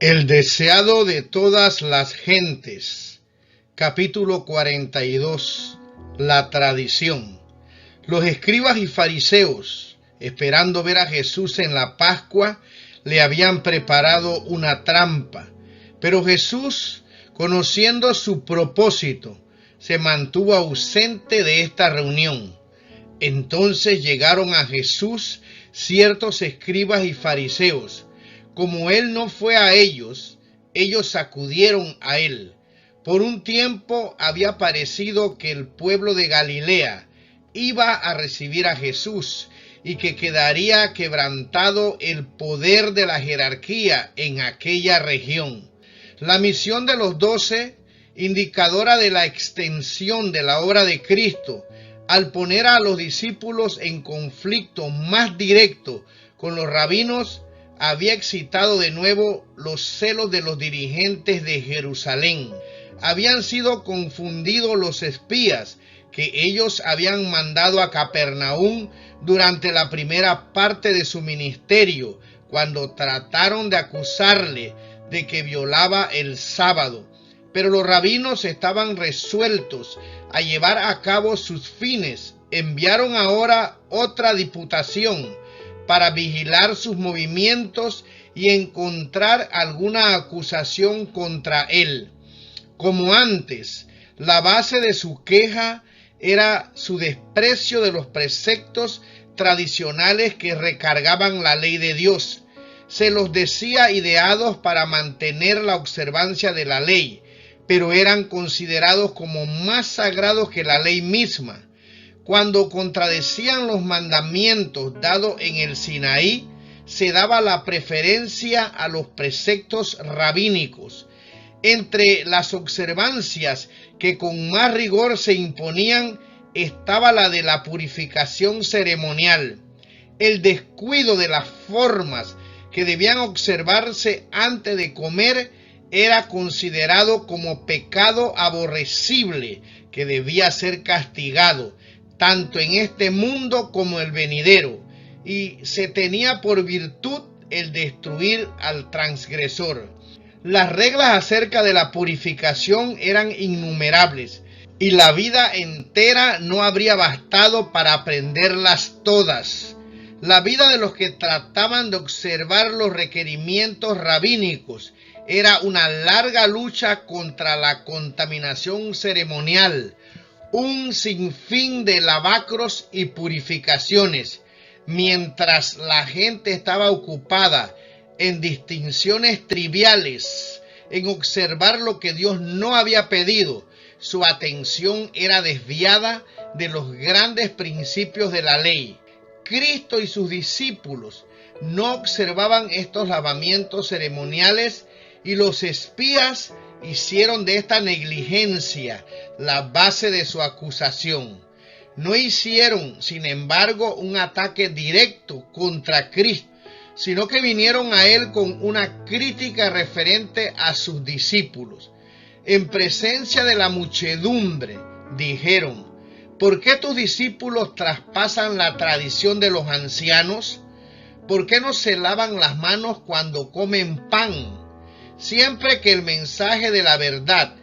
El deseado de todas las gentes. Capítulo 42. La tradición. Los escribas y fariseos, esperando ver a Jesús en la Pascua, le habían preparado una trampa. Pero Jesús, conociendo su propósito, se mantuvo ausente de esta reunión. Entonces llegaron a Jesús ciertos escribas y fariseos. Como él no fue a ellos, ellos acudieron a él. Por un tiempo había parecido que el pueblo de Galilea iba a recibir a Jesús y que quedaría quebrantado el poder de la jerarquía en aquella región. La misión de los 12, indicadora de la extensión de la obra de Cristo, al poner a los discípulos en conflicto más directo con los rabinos, había excitado de nuevo los celos de los dirigentes de Jerusalén. Habían sido confundidos los espías que ellos habían mandado a Capernaum durante la primera parte de su ministerio, cuando trataron de acusarle de que violaba el sábado. Pero los rabinos estaban resueltos a llevar a cabo sus fines. Enviaron ahora otra diputación para vigilar sus movimientos y encontrar alguna acusación contra él. Como antes, la base de su queja era su desprecio de los preceptos tradicionales que recargaban la ley de Dios. Se los decía ideados para mantener la observancia de la ley, pero eran considerados como más sagrados que la ley misma. Cuando contradecían los mandamientos dados en el Sinaí, se daba la preferencia a los preceptos rabínicos. Entre las observancias que con más rigor se imponían estaba la de la purificación ceremonial. El descuido de las formas que debían observarse antes de comer era considerado como pecado aborrecible que debía ser castigado, tanto en este mundo como el venidero, y se tenía por virtud el destruir al transgresor. Las reglas acerca de la purificación eran innumerables, y la vida entera no habría bastado para aprenderlas todas. La vida de los que trataban de observar los requerimientos rabínicos era una larga lucha contra la contaminación ceremonial, un sinfín de lavacros y purificaciones, mientras la gente estaba ocupada en distinciones triviales, en observar lo que Dios no había pedido. Su atención era desviada de los grandes principios de la ley. Cristo y sus discípulos no observaban estos lavamientos ceremoniales y los espías hicieron de esta negligencia la base de su acusación. No hicieron, sin embargo, un ataque directo contra Cristo, sino que vinieron a él con una crítica referente a sus discípulos. En presencia de la muchedumbre, dijeron: ¿por qué tus discípulos traspasan la tradición de los ancianos? ¿Por qué no se lavan las manos cuando comen pan? Siempre que el mensaje de la verdad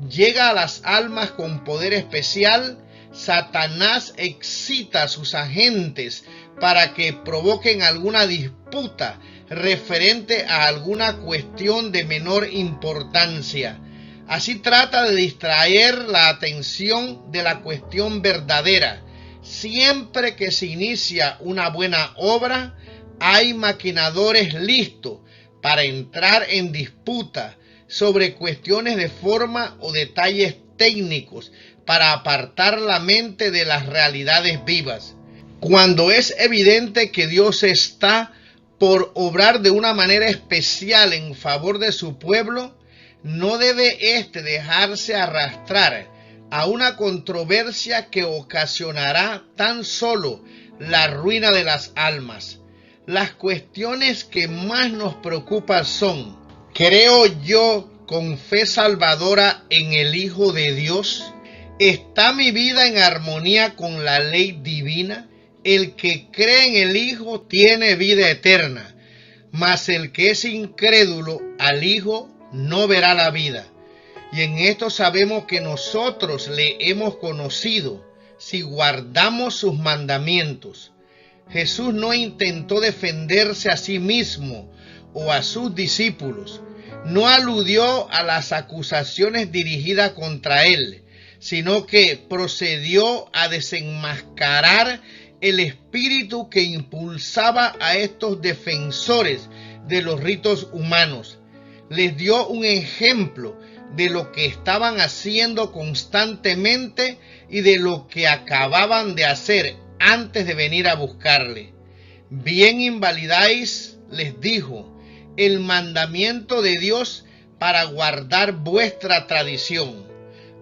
llega a las almas con poder especial, Satanás excita a sus agentes para que provoquen alguna disputa referente a alguna cuestión de menor importancia. Así trata de distraer la atención de la cuestión verdadera. Siempre que se inicia una buena obra, hay maquinadores listos para entrar en disputa sobre cuestiones de forma o detalles técnicos para apartar la mente de las realidades vivas. Cuando es evidente que Dios está por obrar de una manera especial en favor de su pueblo, no debe dejarse arrastrar a una controversia que ocasionará tan solo la ruina de las almas. Las cuestiones que más nos preocupan son: ¿creo yo con fe salvadora en el Hijo de Dios? ¿Está mi vida en armonía con la ley divina? El que cree en el Hijo tiene vida eterna, mas el que es incrédulo al Hijo no verá la vida. Y en esto sabemos que nosotros le hemos conocido, si guardamos sus mandamientos. Jesús no intentó defenderse a sí mismo o a sus discípulos. No aludió a las acusaciones dirigidas contra él, sino que procedió a desenmascarar el espíritu que impulsaba a estos defensores de los ritos humanos. Les dio un ejemplo de lo que estaban haciendo constantemente y de lo que acababan de hacer antes de venir a buscarle. Bien invalidáis, les dijo, el mandamiento de Dios para guardar vuestra tradición,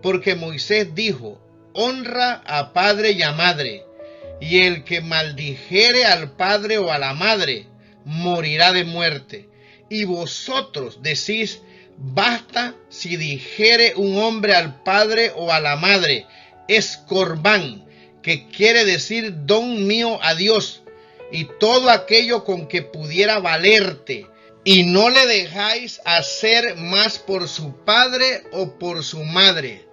porque Moisés dijo, honra a padre y a madre, y el que maldijere al padre o a la madre, morirá de muerte. Y vosotros decís, basta si dijere un hombre al padre o a la madre, es corbán, que quiere decir don mío a Dios, y todo aquello con que pudiera valerte, y no le dejáis hacer más por su padre o por su madre.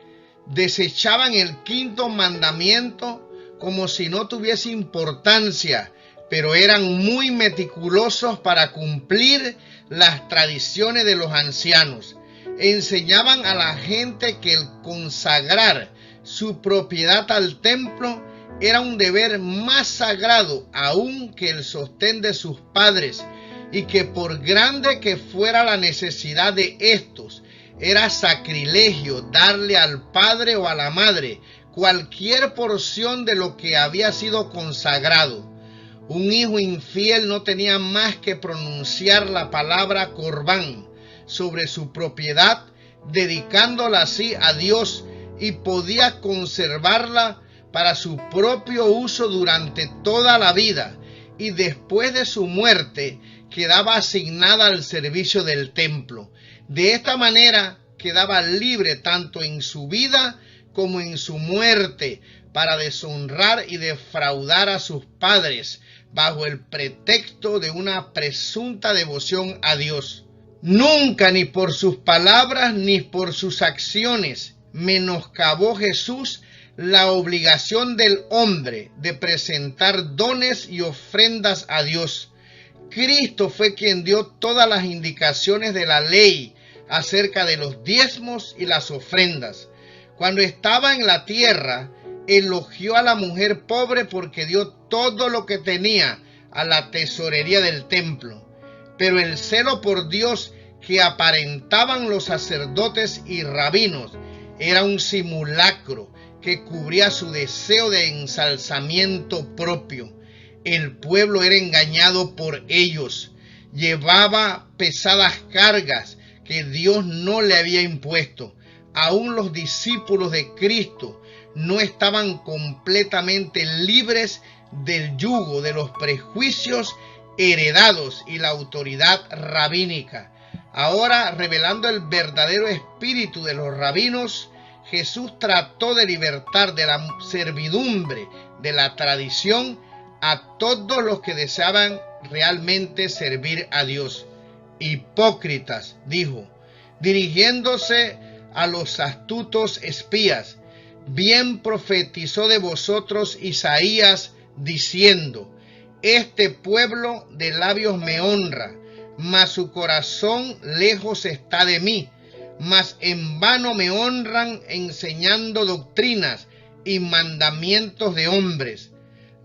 Desechaban el quinto mandamiento como si no tuviese importancia, pero eran muy meticulosos para cumplir las tradiciones de los ancianos. Enseñaban a la gente que el consagrar su propiedad al templo era un deber más sagrado aún que el sostén de sus padres, y que por grande que fuera la necesidad de estos, era sacrilegio darle al padre o a la madre cualquier porción de lo que había sido consagrado. Un hijo infiel no tenía más que pronunciar la palabra corbán sobre su propiedad, dedicándola así a Dios, y podía conservarla para su propio uso durante toda la vida, y después de su muerte quedaba asignada al servicio del templo. De esta manera quedaba libre tanto en su vida como en su muerte para deshonrar y defraudar a sus padres bajo el pretexto de una presunta devoción a Dios. Nunca, ni por sus palabras ni por sus acciones, menoscabó Jesús la obligación del hombre de presentar dones y ofrendas a Dios. Cristo fue quien dio todas las indicaciones de la ley acerca de los diezmos y las ofrendas. Cuando estaba en la tierra, elogió a la mujer pobre porque dio todo lo que tenía a la tesorería del templo. Pero el celo por Dios que aparentaban los sacerdotes y rabinos era un simulacro que cubría su deseo de ensalzamiento propio. El pueblo era engañado por ellos. Llevaba pesadas cargas que Dios no le había impuesto. Aún los discípulos de Cristo no estaban completamente libres del yugo de los prejuicios heredados y la autoridad rabínica. Ahora, revelando el verdadero espíritu de los rabinos, Jesús trató de libertar de la servidumbre de la tradición a todos los que deseaban realmente servir a Dios. Hipócritas, dijo, dirigiéndose a los astutos espías, bien profetizó de vosotros Isaías, diciendo, este pueblo de labios me honra, mas su corazón lejos está de mí, mas en vano me honran enseñando doctrinas y mandamientos de hombres.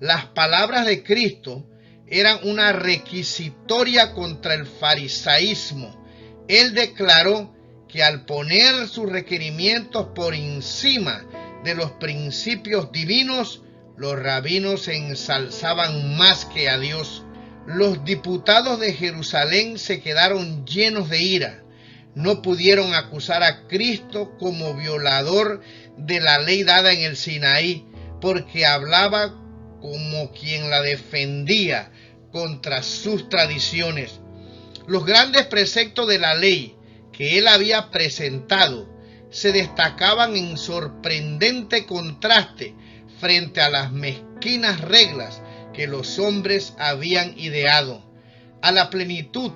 Las palabras de Cristo eran una requisitoria contra el farisaísmo. Él declaró que al poner sus requerimientos por encima de los principios divinos, los rabinos se ensalzaban más que a Dios. Los diputados de Jerusalén se quedaron llenos de ira. No pudieron acusar a Cristo como violador de la ley dada en el Sinaí, porque hablaba como quien la defendía contra sus tradiciones. Los grandes preceptos de la ley que él había presentado se destacaban en sorprendente contraste frente a las mezquinas reglas que los hombres habían ideado. A la plenitud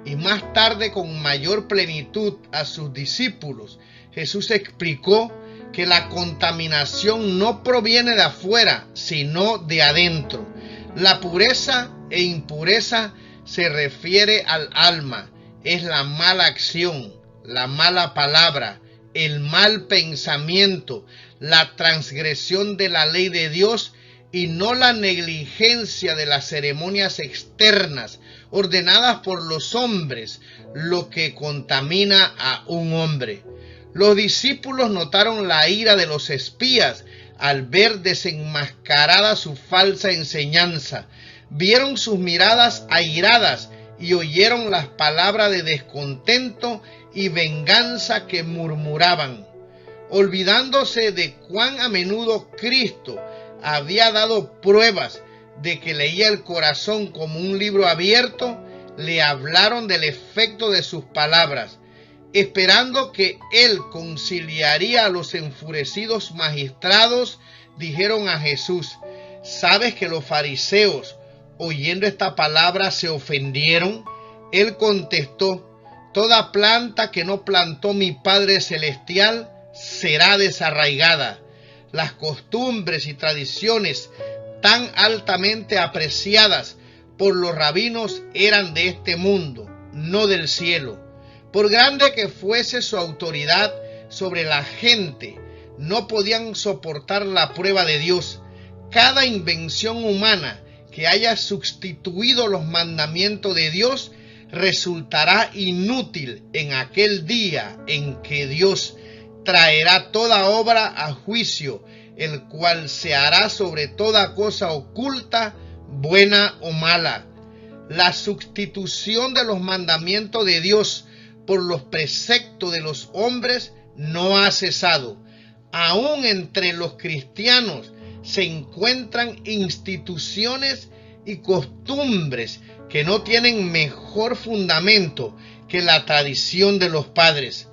y más tarde con mayor plenitud a sus discípulos, Jesús explicó que la contaminación no proviene de afuera, sino de adentro. La pureza e impureza se refiere al alma, es la mala acción, la mala palabra, el mal pensamiento, la transgresión de la ley de Dios y no la negligencia de las ceremonias externas ordenadas por los hombres, lo que contamina a un hombre. Los discípulos notaron la ira de los espías al ver desenmascarada su falsa enseñanza. Vieron sus miradas airadas y oyeron las palabras de descontento y venganza que murmuraban. Olvidándose de cuán a menudo Cristo había dado pruebas de que leía el corazón como un libro abierto, le hablaron del efecto de sus palabras, esperando que él conciliaría a los enfurecidos magistrados. Dijeron a Jesús: ¿sabes que los fariseos, oyendo esta palabra, se ofendieron? Él contestó: toda planta que no plantó mi Padre Celestial será desarraigada. Las costumbres y tradiciones tan altamente apreciadas por los rabinos eran de este mundo, no del cielo. Por grande que fuese su autoridad sobre la gente, no podían soportar la prueba de Dios. Cada invención humana que haya sustituido los mandamientos de Dios resultará inútil en aquel día en que Dios traerá toda obra a juicio, el cual se hará sobre toda cosa oculta, buena o mala. La sustitución de los mandamientos de Dios por los preceptos de los hombres no ha cesado. Aún entre los cristianos se encuentran instituciones y costumbres que no tienen mejor fundamento que la tradición de los padres.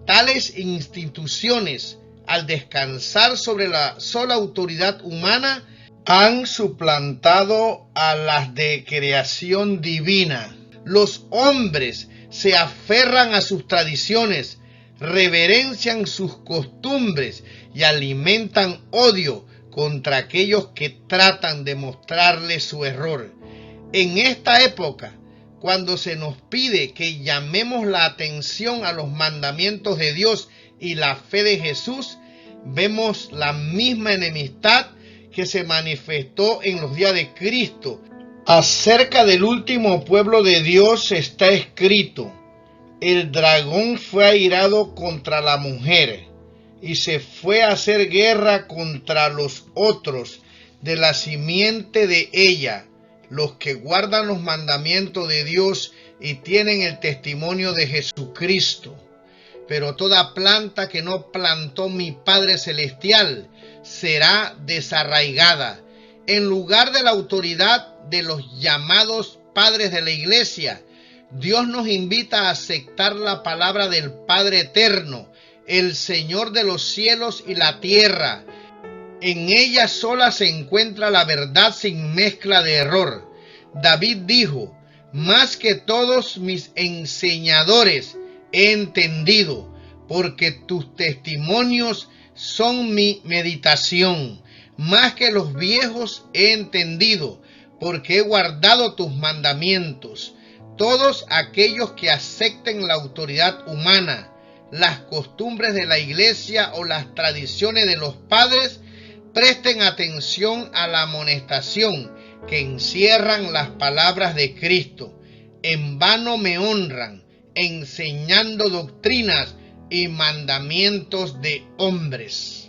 Tales instituciones, al descansar sobre la sola autoridad humana, han suplantado a las de creación divina. Los hombres se aferran a sus tradiciones, reverencian sus costumbres y alimentan odio contra aquellos que tratan de mostrarles su error. En esta época, cuando se nos pide que llamemos la atención a los mandamientos de Dios y la fe de Jesús, vemos la misma enemistad que se manifestó en los días de Cristo. Acerca del último pueblo de Dios está escrito: el dragón fue airado contra la mujer y se fue a hacer guerra contra los otros de la simiente de ella, los que guardan los mandamientos de Dios y tienen el testimonio de Jesucristo. Pero toda planta que no plantó mi Padre Celestial será desarraigada. En lugar de la autoridad de los llamados padres de la iglesia, Dios nos invita a aceptar la palabra del Padre Eterno, el Señor de los cielos y la tierra. En ella sola se encuentra la verdad sin mezcla de error. David dijo: más que todos mis enseñadores he entendido, porque tus testimonios son mi meditación. Más que los viejos he entendido, porque he guardado tus mandamientos. Todos aquellos que acepten la autoridad humana, las costumbres de la iglesia o las tradiciones de los padres, presten atención a la amonestación que encierran las palabras de Cristo. En vano me honran, enseñando doctrinas y mandamientos de hombres.